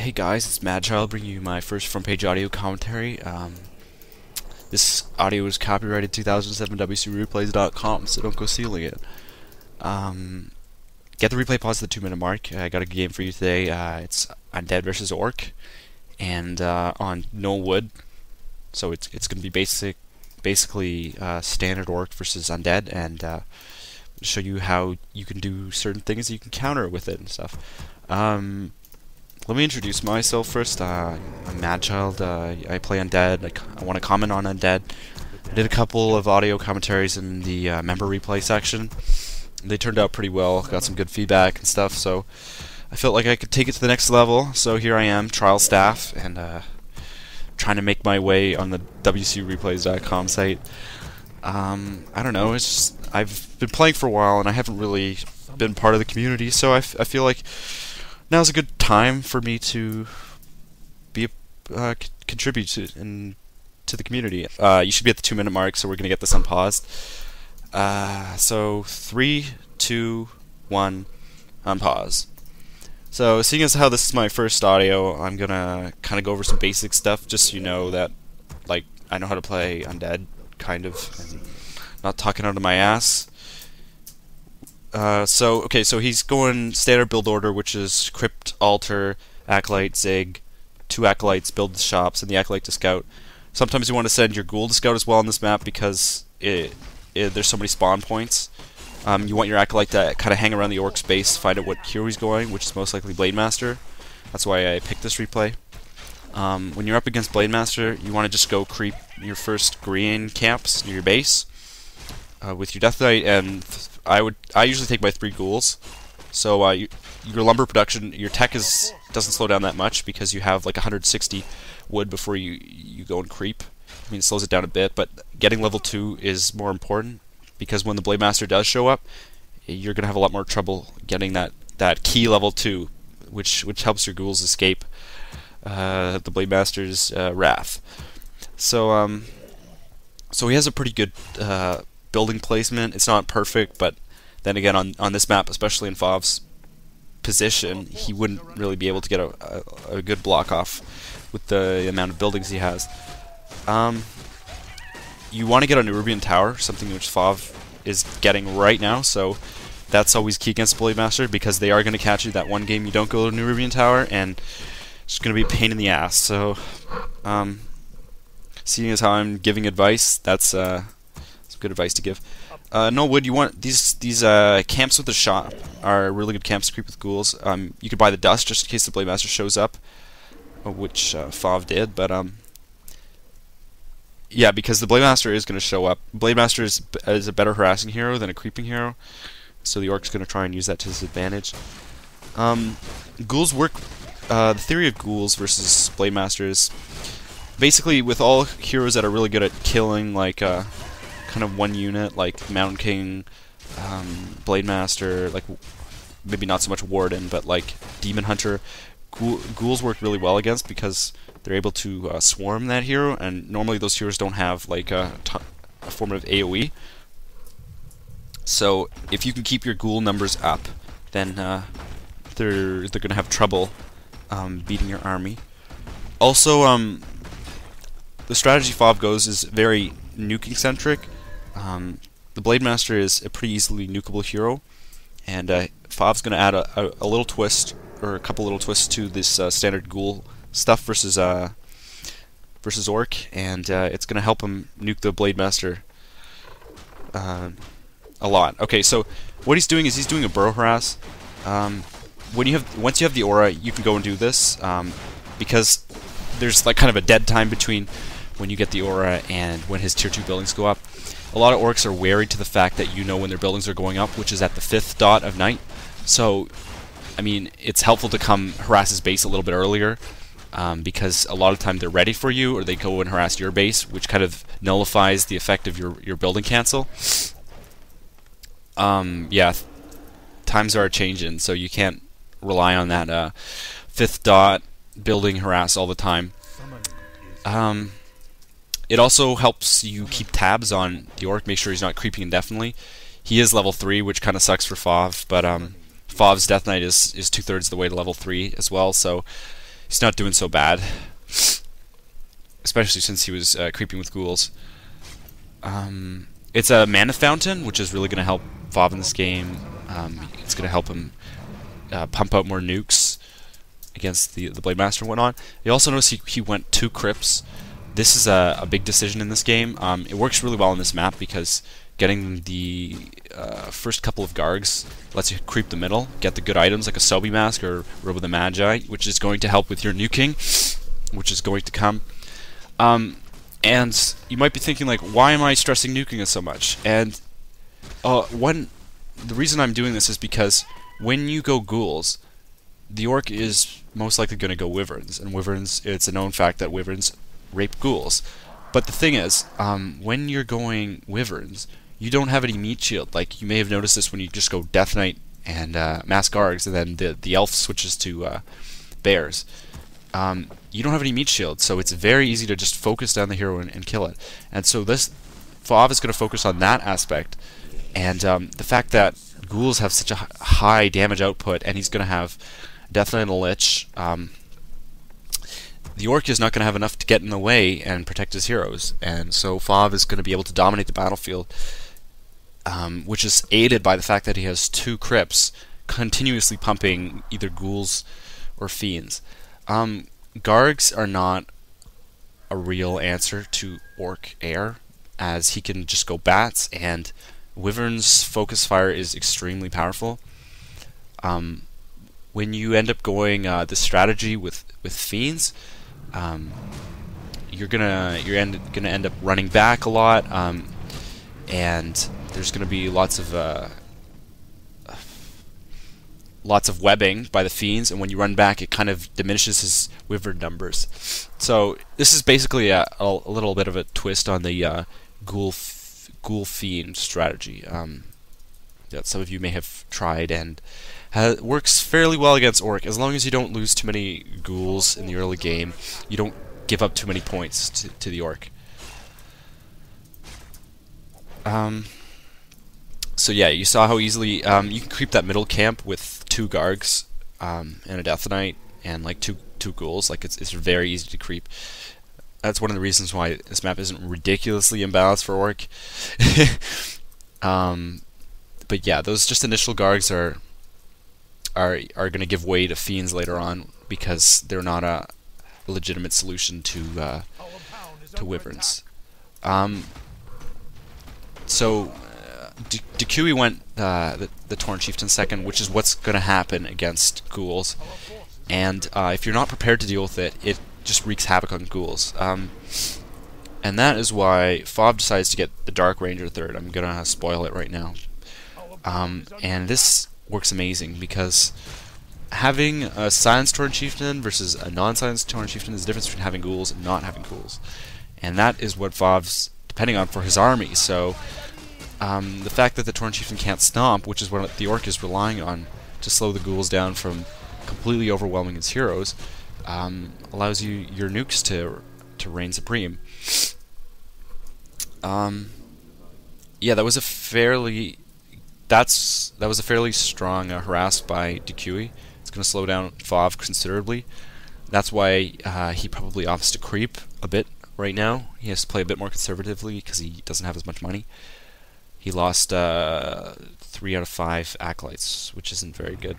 Hey guys, it's Madchild bringing you my first front page audio commentary. This audio is copyrighted 2007 WCR so don't go stealing it. Get the replay pause at the 2-minute mark. I got a game for you today. It's Undead versus Orc, and on Gnoll Wood. So it's going to be basically standard Orc versus Undead, and show you how you can do certain things. You can counter with it and stuff. Let me introduce myself first. I'm Madchild. I play Undead. I want to comment on Undead. I did a couple of audio commentaries in the member replay section. They turned out pretty well. Got some good feedback and stuff, so I felt like I could take it to the next level. So here I am, trial staff, and trying to make my way on the WCReplays.com site. I don't know. It's just, I've been playing for a while, and I haven't really been part of the community, so I feel like now's a good time for me to be contribute to the community. You should be at the 2-minute mark, so we're gonna get this unpaused. So 3, 2, 1, unpause. So seeing as how this is my first audio, I'm gonna kind of go over some basic stuff, just so you know that, like, I know how to play Undead, kind of, and not talking out of my ass. So he's going standard build order, which is Crypt, Altar, Acolyte, Zig, 2 Acolytes, build the shops, and the Acolyte to scout. Sometimes you want to send your Ghoul to scout as well on this map because there's so many spawn points. You want your Acolyte to kind of hang around the Orc's base, find out what hero he's going, which is most likely blademaster. That's why I picked this replay. When you're up against blademaster, you want to just go creep your first green camps near your base with your Death Knight, and I usually take my 3 ghouls. So your lumber production, your tech doesn't slow down that much because you have like 160 wood before you go and creep. I mean, it slows it down a bit, but getting level 2 is more important because when the blademaster does show up, you're gonna have a lot more trouble getting that key level 2, which helps your ghouls escape the blademaster's wrath. So he has a pretty good building placement. It's not perfect, but then again, on this map, especially in Fav's position, he wouldn't really be able to get a good block off with the amount of buildings he has. You want to get a Nerubian Tower, something which Fav is getting right now, so that's always key against Blademaster, because they are going to catch you that one game you don't go to Nerubian Tower, and it's going to be a pain in the ass. So, seeing as how I'm giving advice, that's some good advice to give. Gnoll Wood, you want these camps with the shop are really good camps to creep with ghouls. You could buy the dust just in case the Blademaster shows up, which Fav did, but yeah, because the Blademaster is going to show up. Blademaster is a better harassing hero than a creeping hero, so the Orc's going to try and use that to his advantage. Ghouls work. The theory of ghouls versus Blademaster is basically with all heroes that are really good at killing, like kind of one unit, like Mountain King, Blademaster, like maybe not so much Warden, but like Demon Hunter. Ghouls work really well against because they're able to swarm that hero, and normally those heroes don't have like a form of AoE. So if you can keep your ghoul numbers up, then they're gonna have trouble beating your army. Also, the strategy Fav goes is very nuking centric. The Blademaster is a pretty easily nukable hero, and Fav's gonna add a little twist, or a couple little twists to this standard ghoul stuff versus Orc, and it's gonna help him nuke the Blademaster a lot. Okay, so what he's doing is he's doing a burrow harass. Once you have the aura, you can go and do this because there's like kind of a dead time between when you get the aura and when his tier 2 buildings go up. A lot of Orcs are wary to the fact that you know when their buildings are going up, which is at the 5th dot of night. So, I mean, it's helpful to come harass his base a little bit earlier, because a lot of the time they're ready for you, or they go and harass your base, which kind of nullifies the effect of your building cancel. Yeah, times are changing, so you can't rely on that 5th dot building harass all the time. It also helps you keep tabs on the Orc, make sure he's not creeping indefinitely. He is level 3, which kind of sucks for Fav, but Fav's Death Knight is 2/3 the way to level 3 as well, so he's not doing so bad, especially since he was creeping with ghouls. It's a mana fountain, which is really going to help Vav in this game. It's going to help him pump out more nukes against the blademaster and whatnot. You also notice he went 2 crypts. This is a big decision in this game. It works really well on this map because getting the first couple of Gargs lets you creep the middle, get the good items like a Sobi Mask or Robe of the Magi, which is going to help with your nuking, which is going to come. And you might be thinking, like, why am I stressing nuking it so much? And the reason I'm doing this is because when you go ghouls, the orc is most likely going to go wyverns, and wyverns, it's a known fact that wyverns rape ghouls. But the thing is, when you're going wyverns, you don't have any meat shield. Like, you may have noticed this when you just go Death Knight and Mass Gargs, and then the elf switches to bears. You don't have any meat shield, so it's very easy to just focus down the hero and kill it. And so this Vav is going to focus on that aspect, and the fact that ghouls have such a high damage output, and he's going to have Death Knight and a Lich. The orc is not going to have enough to get in the way and protect his heroes, and so Vav is going to be able to dominate the battlefield, which is aided by the fact that he has 2 crypts continuously pumping either ghouls or fiends. Gargs are not a real answer to orc air, as he can just go bats, and wyvern's focus fire is extremely powerful. When you end up going this strategy with fiends, you're gonna end up running back a lot, and there's gonna be lots of webbing by the fiends, and when you run back, it kind of diminishes his wyvern numbers. So this is basically a little bit of a twist on the ghoul fiend strategy that some of you may have tried, and works fairly well against orc as long as you don't lose too many ghouls in the early game. You don't give up too many points to the orc. So yeah, you saw how easily you can creep that middle camp with 2 Gargs and a Death Knight and like two ghouls. Like it's very easy to creep. That's one of the reasons why this map isn't ridiculously imbalanced for orc. But yeah, those just initial Gargs are going to give way to fiends later on because they're not a legitimate solution to wyverns. So Ducui went the Tauren chieftain second, which is what's going to happen against ghouls. And if you're not prepared to deal with it, it just wreaks havoc on ghouls. And that is why Vav decides to get the Dark Ranger third. I'm going to spoil it right now. And this works amazing because having a Science Tauren chieftain versus a non-Science Tauren chieftain is the difference between having ghouls and not having ghouls. And that is what Vav's depending on for his army. So the fact that the Tauren chieftain can't stomp, which is what the orc is relying on to slow the ghouls down from completely overwhelming his heroes, allows you your nukes to reign supreme. Yeah, that was a fairly strong harass by Ducui. It's going to slow down Vav considerably. That's why he probably opts to creep a bit right now. He has to play a bit more conservatively because he doesn't have as much money. He lost 3 out of 5 acolytes, which isn't very good.